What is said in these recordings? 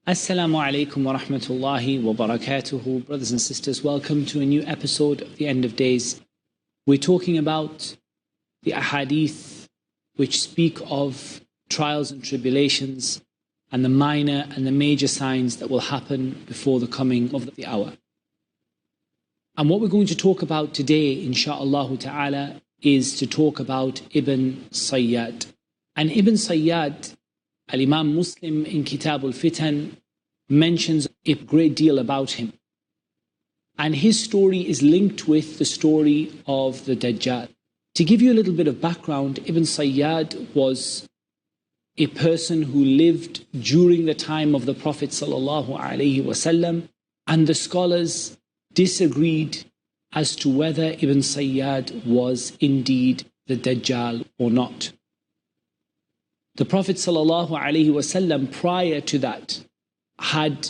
Assalamu alaikum wa rahmatullahi wa barakatuhu. Brothers and sisters, welcome to a new episode of The End of Days. We're talking about the ahadith which speak of trials and tribulations and the minor and the major signs that will happen before the coming of the hour. And what we're going to talk about today, insha'Allah ta'ala, is to talk about Ibn Sayyaad. And Ibn Sayyaad, Al-Imam Muslim in Kitab al-Fitan mentions a great deal about him. And his story is linked with the story of the Dajjal. To give you a little bit of background, Ibn Sayyaad was a person who lived during the time of the Prophet ﷺ, and the scholars disagreed as to whether Ibn Sayyaad was indeed the Dajjal or not. The Prophet ﷺ prior to that had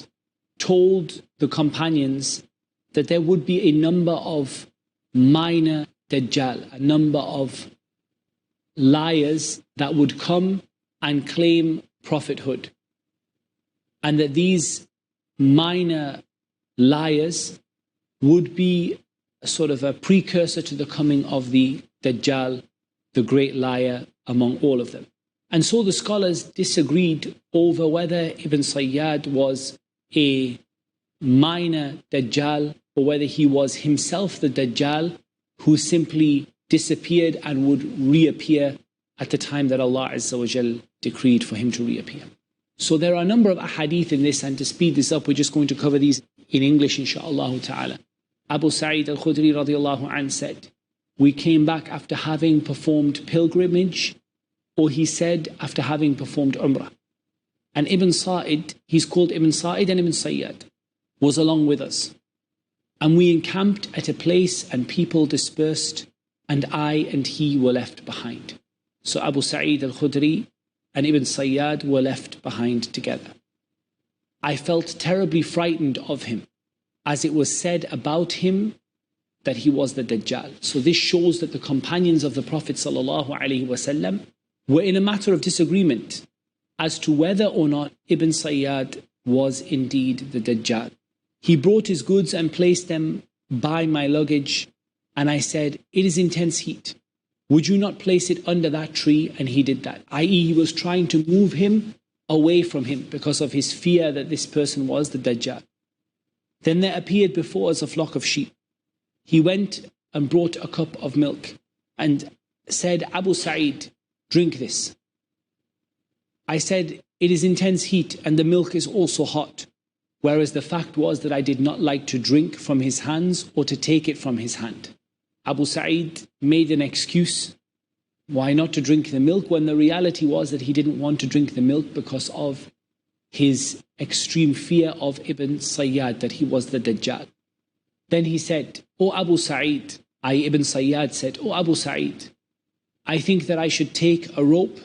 told the companions that there would be a number of minor Dajjal, a number of liars that would come and claim prophethood, and that these minor liars would be sort of a precursor to the coming of the Dajjal, the great liar among all of them. And so the scholars disagreed over whether Ibn Sayyaad was a minor Dajjal or whether he was himself the Dajjal who simply disappeared and would reappear at the time that Allah Azza wa Jal decreed for him to reappear. So there are a number of ahadith in this, and to speed this up, we're just going to cover these in English, insha'Allah ta'ala. Abu Sa'id al-Khudri radiallahu anh said, "We came back after having performed pilgrimage," or he said, after having performed Umrah. And Ibn Sayyaad, he's called Ibn Sayyaad and Ibn Sayyaad, was along with us. And we encamped at a place and people dispersed, and I and he were left behind. So Abu Sa'id al-Khudri and Ibn Sayyaad were left behind together. I felt terribly frightened of him, as it was said about him that he was the Dajjal. So this shows that the companions of the Prophet ﷺ were in a matter of disagreement as to whether or not Ibn Sayyaad was indeed the Dajjal. He brought his goods and placed them by my luggage, and I said, "It is intense heat. Would you not place it under that tree?" And he did that, i.e. he was trying to move him away from him because of his fear that this person was the Dajjal. Then there appeared before us a flock of sheep. He went and brought a cup of milk and said, "Abu Sa'id, drink this." I said, "It is intense heat and the milk is also hot," whereas the fact was that I did not like to drink from his hands or to take it from his hand. Abu Sa'id made an excuse why not to drink the milk, when the reality was that he didn't want to drink the milk because of his extreme fear of Ibn Sayyaad, that he was the Dajjal. Then he said, "O Abu Sa'id," Ibn Sayyaad said, "O Abu Sa'id, I think that I should take a rope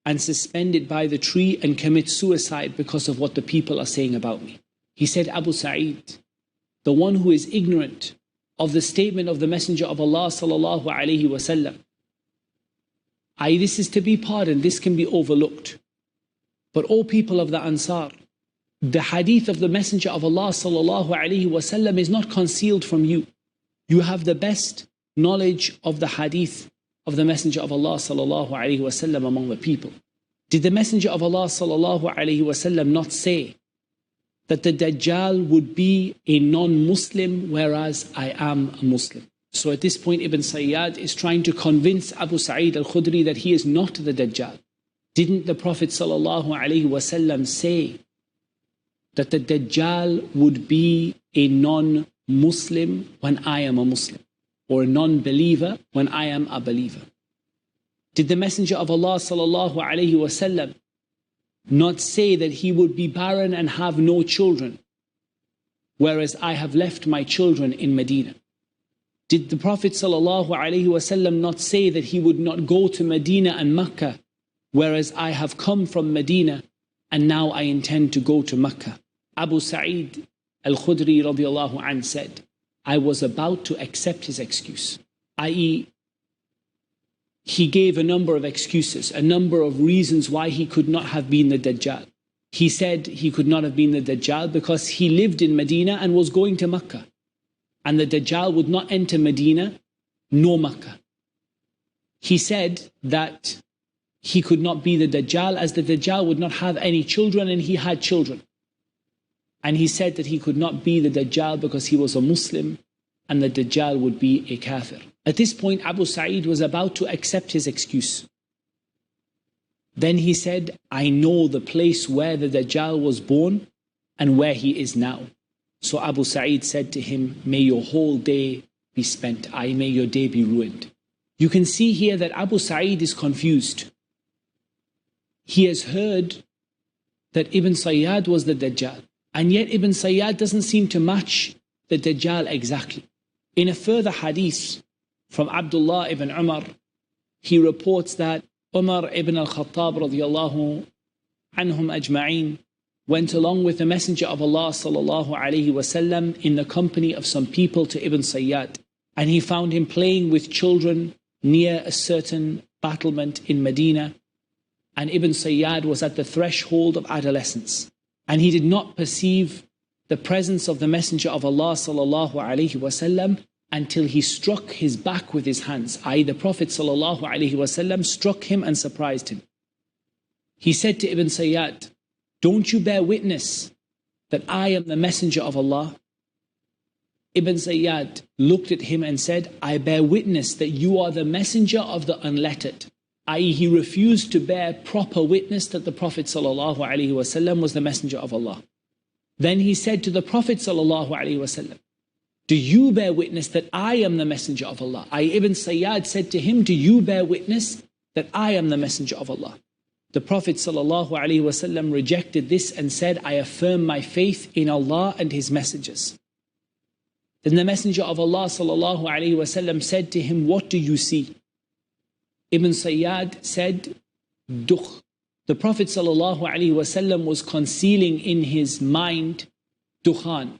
and suspend it by the tree and commit suicide because of what the people are saying about me." He said, "Abu Sa'id, the one who is ignorant of the statement of the Messenger of Allah sallallahu alaihi wasallam, this is to be pardoned, this can be overlooked. But O people of the Ansar, the hadith of the Messenger of Allah sallallahu alaihi wasallam is not concealed from you. You have the best knowledge of the hadith of the Messenger of Allah sallallahu alaihi wasallam among the people. Did the Messenger of Allah sallallahu alaihi wasallam not say that the Dajjal would be a non-Muslim, whereas I am a Muslim?" So at this point, Ibn Sayyaad is trying to convince Abu Sa'id al-Khudri that he is not the Dajjal. Didn't the Prophet sallallahu alaihi wasallam say that the Dajjal would be a non-Muslim when I am a Muslim, or a non-believer when I am a believer? Did the Messenger of Allah sallallahu alaihi wasallam not say that he would be barren and have no children, whereas I have left my children in Medina? Did the Prophet ﷺ not say that he would not go to Medina and Mecca, whereas I have come from Medina and now I intend to go to Mecca? Abu Sa'id al-Khudri radiallahu anh said, I was about to accept his excuse, i.e. he gave a number of excuses, a number of reasons why he could not have been the Dajjal. he said he could not have been the Dajjal because he lived in Medina and was going to Makkah. And the Dajjal would not enter Medina nor Makkah. He said that he could not be the Dajjal as the Dajjal would not have any children and he had children. And he said that he could not be the Dajjal because he was a Muslim and the Dajjal would be a Kafir. At this point, Abu Sa'id was about to accept his excuse. Then he said, I know the place where the Dajjal was born and where he is now. So Abu Sa'id said to him, may your whole day be spent, may your day be ruined. You can see here that Abu Sa'id is confused. He has heard that Ibn Sayyaad was the Dajjal, and yet Ibn Sayyaad doesn't seem to match the Dajjal exactly. In a further hadith from Abdullah ibn Umar, he reports that Umar ibn al-Khattab radiyallahu anhum ajma'een went along with the Messenger of Allah sallallahu alayhi wasallam in the company of some people to Ibn Sayyaad, and he found him playing with children near a certain battlement in Medina, and Ibn Sayyaad was at the threshold of adolescence, and he did not perceive the presence of the Messenger of Allah sallallahu alayhi wasallam until he struck his back with his hands, i.e. the Prophet sallallahu alayhi wasallam struck him and surprised him. He said to Ibn Sayyaad, don't you bear witness that I am the Messenger of Allah? Ibn Sayyaad looked at him and said, I bear witness that you are the messenger of the unlettered, i.e. he refused to bear proper witness that the Prophet ﷺ was the messenger of Allah. Then he said to the Prophet ﷺ, do you bear witness that I am the messenger of Allah? Ibn Sayyaad said to him, do you bear witness that I am the messenger of Allah? The Prophet ﷺ rejected this and said, I affirm my faith in Allah and His messengers. Then the Messenger of Allah ﷺ said to him, what do you see? Ibn Sayyaad said, Dukh. The Prophet ﷺ was concealing in his mind Dukhan,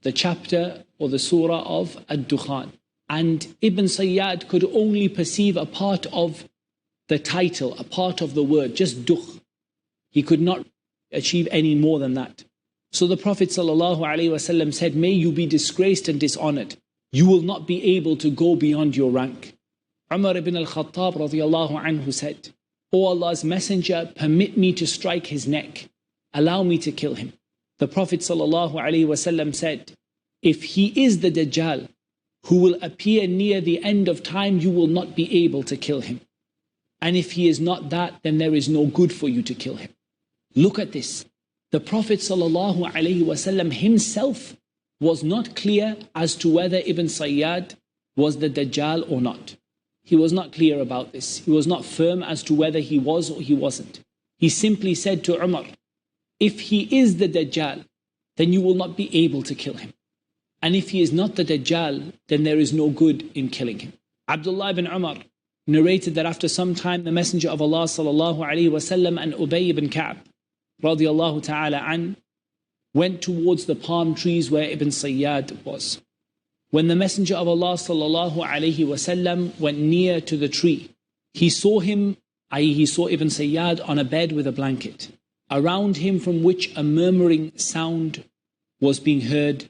the chapter or the surah of Ad-Dukhan. And Ibn Sayyaad could only perceive a part of the title, a part of the word, just Dukh. He could not achieve any more than that. So the Prophet ﷺ said, may you be disgraced and dishonored. You will not be able to go beyond your rank. Umar ibn al-Khattab radiyallahu anhu said, O Allah's Messenger, permit me to strike his neck. Allow me to kill him. The Prophet ﷺ said, if he is the Dajjal, who will appear near the end of time, you will not be able to kill him. And if he is not that, then there is no good for you to kill him. Look at this. The Prophet ﷺ himself was not clear as to whether Ibn Sayyaad was the Dajjal or not. He was not clear about this. He was not firm as to whether he was or he wasn't. He simply said to Umar, if he is the Dajjal, then you will not be able to kill him. And if he is not the Dajjal, then there is no good in killing him. Abdullah ibn Umar narrated that after some time the Messenger of Allah ﷺ and Ubay ibn Ka'b radiyallahu ta'ala an went towards the palm trees where Ibn Sayyaad was. When the Messenger of Allah ﷺ went near to the tree, he saw him, i.e. he saw Ibn Sayyaad on a bed with a blanket, around him from which a murmuring sound was being heard.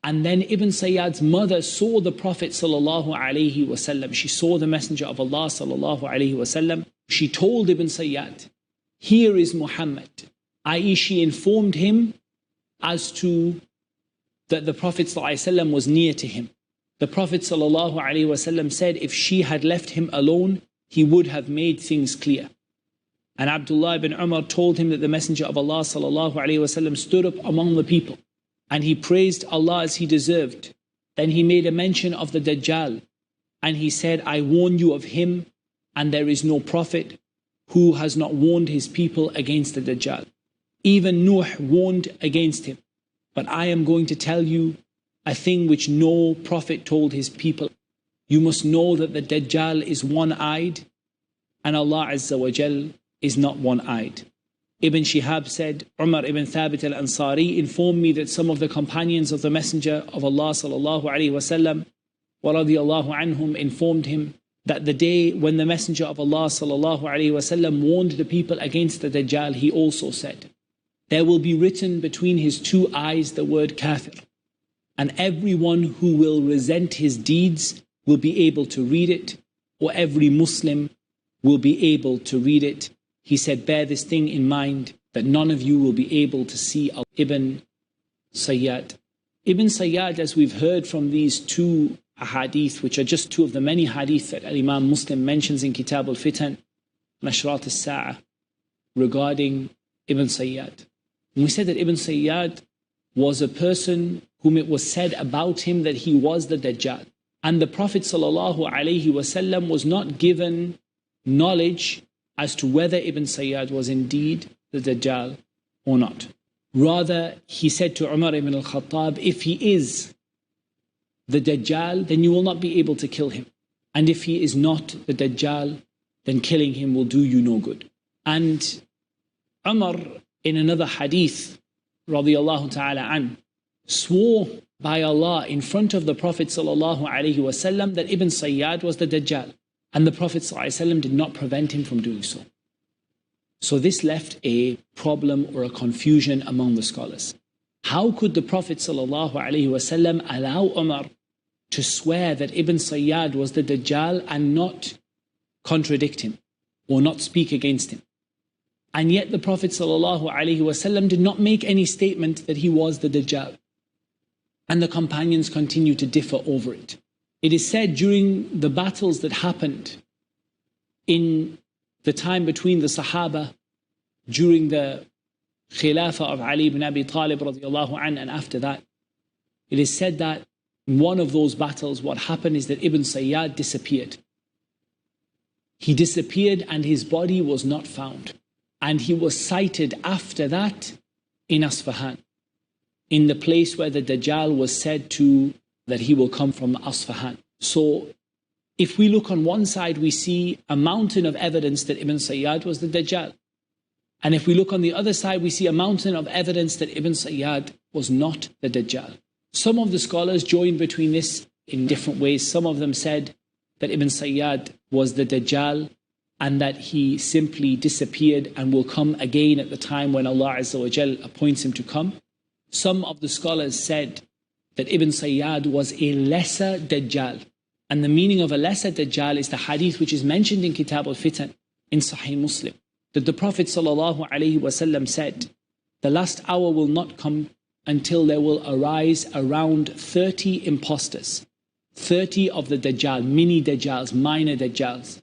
And then Ibn Sayyaad's mother saw the Prophet ﷺ. She saw the Messenger of Allah ﷺ. She told Ibn Sayyaad, here is Muhammad, i.e. she informed him as to that the Prophet ﷺ was near to him. The Prophet ﷺ said if she had left him alone, he would have made things clear. And Abdullah ibn Umar told him that the Messenger of Allah ﷺ stood up among the people and he praised Allah as he deserved. Then he made a mention of the Dajjal and he said, I warn you of him, and there is no prophet who has not warned his people against the Dajjal. Even Nuh warned against him. But I am going to tell you a thing which no prophet told his people. You must know that the Dajjal is one-eyed and Allah Azza wa Jal is not one-eyed. Ibn Shihab said, Umar ibn Thabit al-Ansari informed me that some of the companions of the Messenger of Allah sallallahu alaihi wasallam wa radiyallahu anhum informed him that the day when the Messenger of Allah sallallahu alaihi wasallam warned the people against the Dajjal, he also said, there will be written between his two eyes the word kafir, and everyone who will resent his deeds will be able to read it, or every Muslim will be able to read it. He said, bear this thing in mind, that none of you will be able to see Ibn Sayyaad. Ibn Sayyaad, as we've heard from these two hadith, which are just two of the many hadith that Imam Muslim mentions in Kitab al-Fitan, Nashrat al-Sa'ah, regarding Ibn Sayyaad. And we said that Ibn Sayyaad was a person whom it was said about him that he was the Dajjal. And the Prophet ﷺ was not given knowledge as to whether Ibn Sayyaad was indeed the Dajjal or not. Rather, he said to Umar ibn al-Khattab, if he is the Dajjal, then you will not be able to kill him. And if he is not the Dajjal, then killing him will do you no good. And Umar, in another hadith, radiyallahu ta'ala an, swore by Allah in front of the Prophet sallallahu alaihi wasallam that Ibn Sayyaad was the Dajjal. And the Prophet sallallahu alaihi wasallam did not prevent him from doing so. So this left a problem or a confusion among the scholars. How could the Prophet sallallahu alaihi wasallam allow Umar to swear that Ibn Sayyaad was the Dajjal and not contradict him or not speak against him? And yet the Prophet ﷺ did not make any statement that he was the Dajjal. And the companions continue to differ over it. It is said during the battles that happened in the time between the Sahaba, during the Khilafah of Ali ibn Abi Talib radiallahu anhu, and after that, it is said that in one of those battles, what happened is that Ibn Sayyaad disappeared. He disappeared and his body was not found. And he was sighted after that in Asfahan, in the place where the Dajjal was said to, that he will come from Asfahan. So if we look on one side, we see a mountain of evidence that Ibn Sayyaad was the Dajjal. And if we look on the other side, we see a mountain of evidence that Ibn Sayyaad was not the Dajjal. Some of the scholars joined between this in different ways. Some of them said that Ibn Sayyaad was the Dajjal and that he simply disappeared and will come again at the time when Allah Azza wa Jal appoints him to come. Some of the scholars said that Ibn Sayyaad was a lesser Dajjal. And the meaning of a lesser Dajjal is the hadith which is mentioned in Kitab al-Fitan in Sahih Muslim, that the Prophet ﷺ said, the last hour will not come until there will arise around 30 impostors, 30 of the Dajjal, mini Dajjals, minor Dajjals.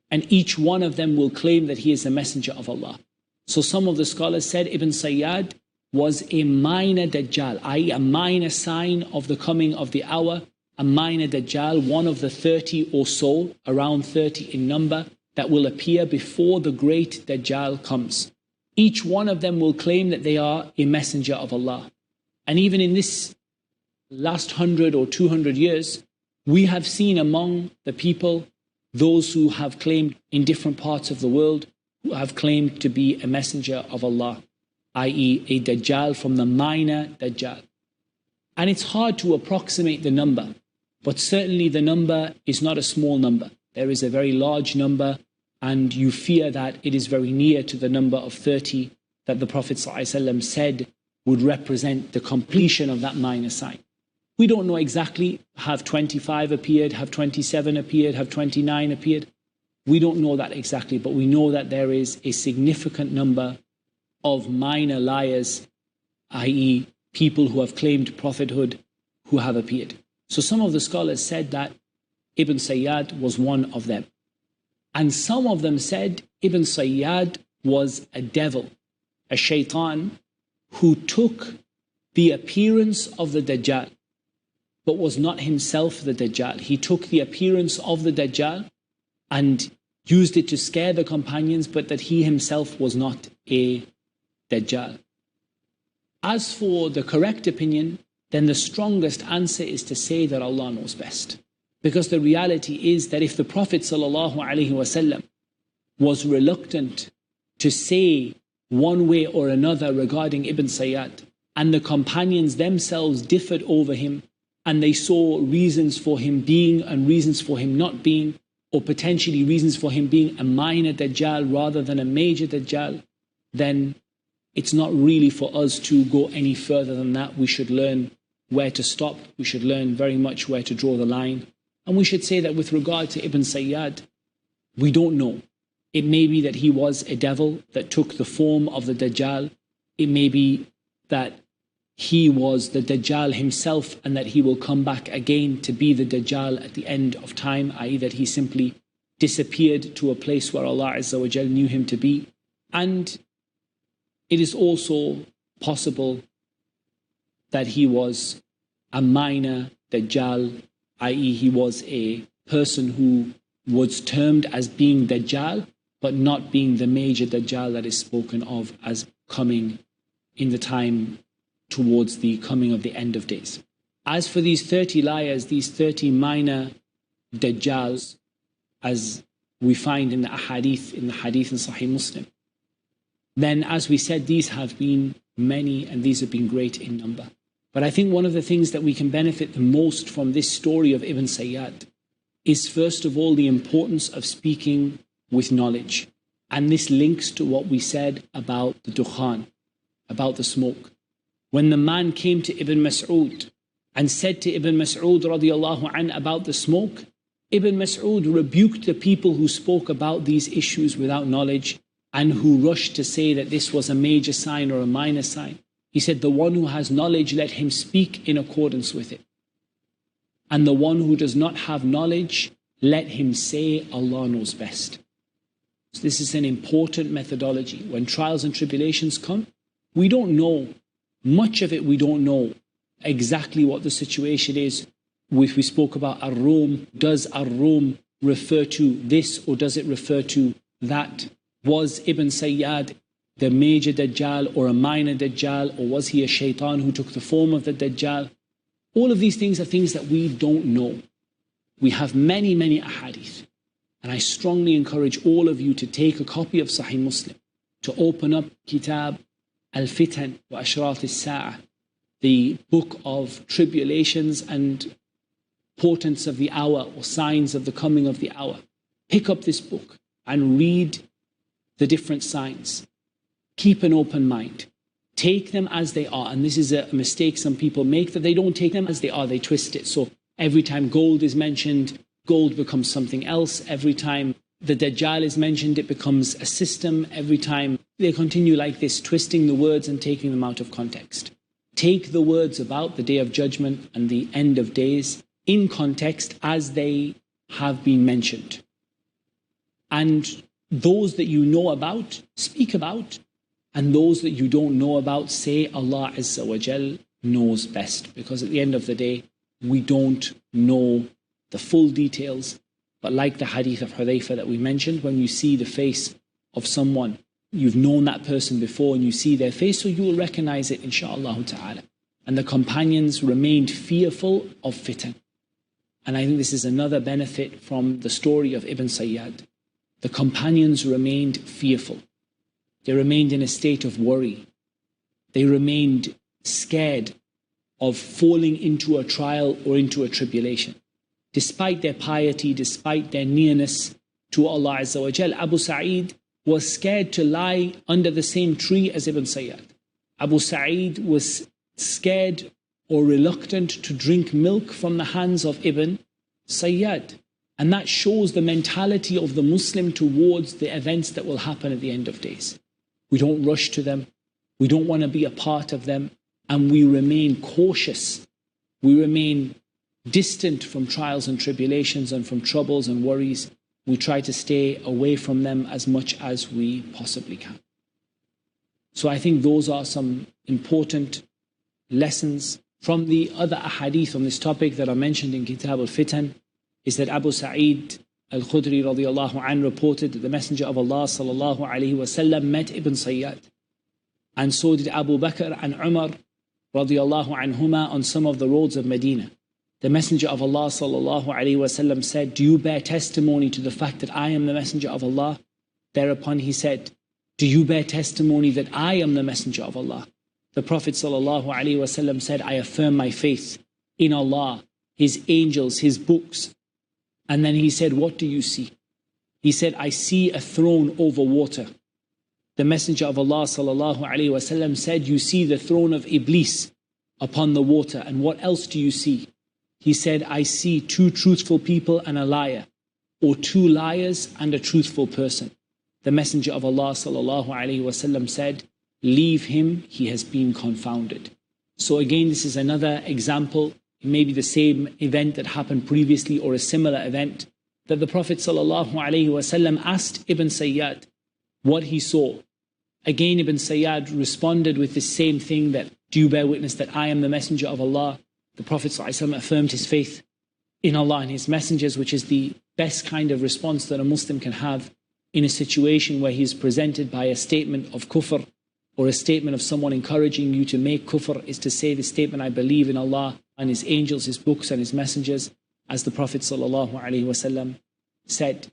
And each one of them will claim that he is the messenger of Allah. So some of the scholars said Ibn Sayyaad was a minor Dajjal, i.e. a minor sign of the coming of the hour, a minor Dajjal, one of the 30 or so, around 30 in number, that will appear before the great Dajjal comes. Each one of them will claim that they are a messenger of Allah. And even in this last 100 or 200 years, we have seen among the people those who have claimed in different parts of the world, who have claimed to be a messenger of Allah, i.e. a Dajjal from the minor Dajjal. And it's hard to approximate the number, but certainly the number is not a small number. There is a very large number, and you fear that it is very near to the number of 30 that the Prophet ﷺ said would represent the completion of that minor sign. We don't know exactly, have 25 appeared, have 27 appeared, have 29 appeared. We don't know that exactly, but we know that there is a significant number of minor liars, i.e. people who have claimed prophethood, who have appeared. So some of the scholars said that Ibn Sayyaad was one of them. And some of them said Ibn Sayyaad was a devil, a shaitan, who took the appearance of the Dajjal, but was not himself the Dajjal. He took the appearance of the Dajjal and used it to scare the companions, but that he himself was not a Dajjal. As for the correct opinion, then the strongest answer is to say that Allah knows best. Because the reality is that if the Prophet ﷺ was reluctant to say one way or another regarding Ibn Sayyaad, and the companions themselves differed over him, and they saw reasons for him being and reasons for him not being, or potentially reasons for him being a minor Dajjal rather than a major Dajjal, then it's not really for us to go any further than that. We should learn where to stop. We should learn very much where to draw the line. And we should say that with regard to Ibn Sayyaad, we don't know. It may be that he was a devil that took the form of the Dajjal. It may be that he was the Dajjal himself and that he will come back again to be the Dajjal at the end of time, i.e. that he simply disappeared to a place where Allah Azza wa Jal knew him to be. And it is also possible that he was a minor Dajjal, i.e. he was a person who was termed as being Dajjal, but not being the major Dajjal that is spoken of as coming in the time towards the coming of the end of days. As for these 30 liars, these 30 minor Dajjals, as we find in the hadith in Sahih Muslim, then as we said, these have been many and these have been great in number. But I think one of the things that we can benefit the most from this story of Ibn Sayyaad is first of all the importance of speaking with knowledge. And this links to what we said about the dukhan, about the smoke. When the man came to Ibn Mas'ud and said to Ibn Mas'ud radiallahu anh about the smoke, Ibn Mas'ud rebuked the people who spoke about these issues without knowledge and who rushed to say that this was a major sign or a minor sign. He said, the one who has knowledge, let him speak in accordance with it. And the one who does not have knowledge, let him say, Allah knows best. So this is an important methodology. When trials and tribulations come, we don't know, much of it we don't know exactly what the situation is. We spoke about Ar-Rum. Does Ar-Rum refer to this or does it refer to that? Was Ibn Sayyaad the major Dajjal or a minor Dajjal, or was he a shaitan who took the form of the Dajjal? All of these things are things that we don't know. We have many, many ahadith. And I strongly encourage all of you to take a copy of Sahih Muslim, to open up Kitab Al-Fitan wa Ashrat al-Sa'ah, the book of tribulations and portents of the hour or signs of the coming of the hour. Pick up this book and read the different signs. Keep an open mind. Take them as they are. And this is a mistake some people make, that they don't take them as they are, they twist it. So every time gold is mentioned, gold becomes something else. Every time the Dajjal is mentioned, it becomes a system. Every time they continue like this, twisting the words and taking them out of context. Take the words about the Day of Judgment and the end of days in context as they have been mentioned. And those that you know about, speak about. And those that you don't know about, say Allah Azza wa Jal knows best. Because at the end of the day, we don't know the full details. But like the hadith of Hudayfa that we mentioned, when you see the face of someone, you've known that person before and you see their face, so you will recognize it, inshaAllah ta'ala. And the companions remained fearful of fitan. And I think this is another benefit from the story of Ibn Sayyaad. The companions remained fearful. They remained in a state of worry. They remained scared of falling into a trial or into a tribulation. Despite their piety, despite their nearness to Allah Azza wa Jal, Abu Sa'id was scared to lie under the same tree as Ibn Sayyaad. Abu Sa'id was scared or reluctant to drink milk from the hands of Ibn Sayyaad. And that shows the mentality of the Muslim towards the events that will happen at the end of days. We don't rush to them. We don't want to be a part of them. And we remain cautious. We remain distant from trials and tribulations and from troubles and worries. We try to stay away from them as much as we possibly can. So I think those are some important lessons. From the other ahadith on this topic that are mentioned in Kitab al-Fitan is that Abu Sa'id Al-Khudri radiallahu anh reported that the Messenger of Allah sallallahu alayhi wasallam met Ibn Sayyaad. And so did Abu Bakr and Umar radiallahu anhuma on some of the roads of Medina. The Messenger of Allah sallallahu alayhi wasallam said, "Do you bear testimony to the fact that I am the Messenger of Allah?" Thereupon he said, "Do you bear testimony that I am the Messenger of Allah?" The Prophet sallallahu alayhi wasallam said, "I affirm my faith in Allah, His angels, His books, And then he said, what do you see? He said, I see a throne over water. The Messenger of Allah sallallahu alaihi wasallam said, you see the throne of Iblis upon the water. And what else do you see? He said, I see 2 truthful people and a liar, or 2 liars and a truthful person. The Messenger of Allah sallallahu alaihi wasallam said, leave him, he has been confounded. So again, this is another example, maybe the same event that happened previously or a similar event, that the Prophet sallallahu alaihi wasallam asked Ibn Sayyaad what he saw. Again, Ibn Sayyaad responded with the same thing, that do you bear witness that I am the Messenger of Allah? The Prophet ﷺ affirmed his faith in Allah and His messengers, which is the best kind of response that a Muslim can have in a situation where he is presented by a statement of kufr or a statement of someone encouraging you to make kufr, is to say the statement, I believe in Allah and His angels, His books and His messengers, as the Prophet ﷺ said.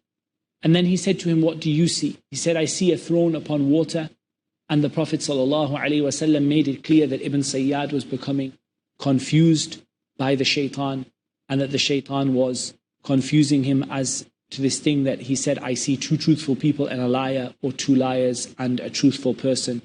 And then he said to him, what do you see? He said, I see a throne upon water. And the Prophet ﷺ made it clear that Ibn Sayyaad was becoming confused by the shaitan, and that the shaitan was confusing him as to this thing that he said, I see 2 truthful people and a liar, or 2 liars and a truthful person.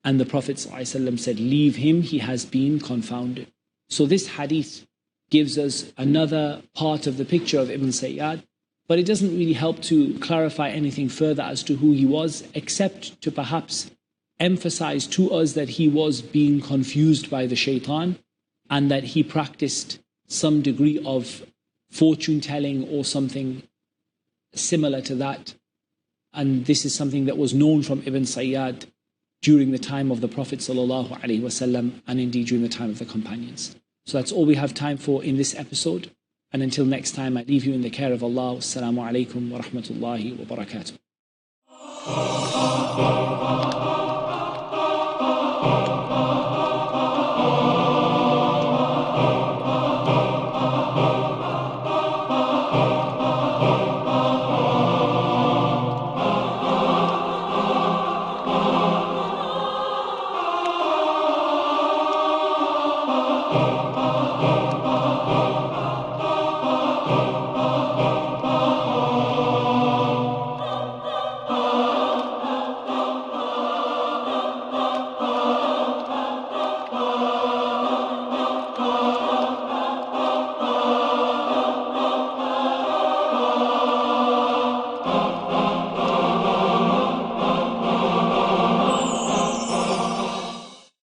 And the Prophet ﷺ said, leave him, he has been confounded. So this hadith gives us another part of the picture of Ibn Sayyaad, but it doesn't really help to clarify anything further as to who he was, except to perhaps emphasize to us that he was being confused by the shaitan, and that he practiced some degree of fortune telling or something similar to that. And this is something that was known from Ibn Sayyaad during the time of the Prophet ﷺ, and indeed during the time of the companions. So that's all we have time for in this episode. And until next time, I leave you in the care of Allah. Assalamu alaikum wa rahmatullahi wa barakatuh.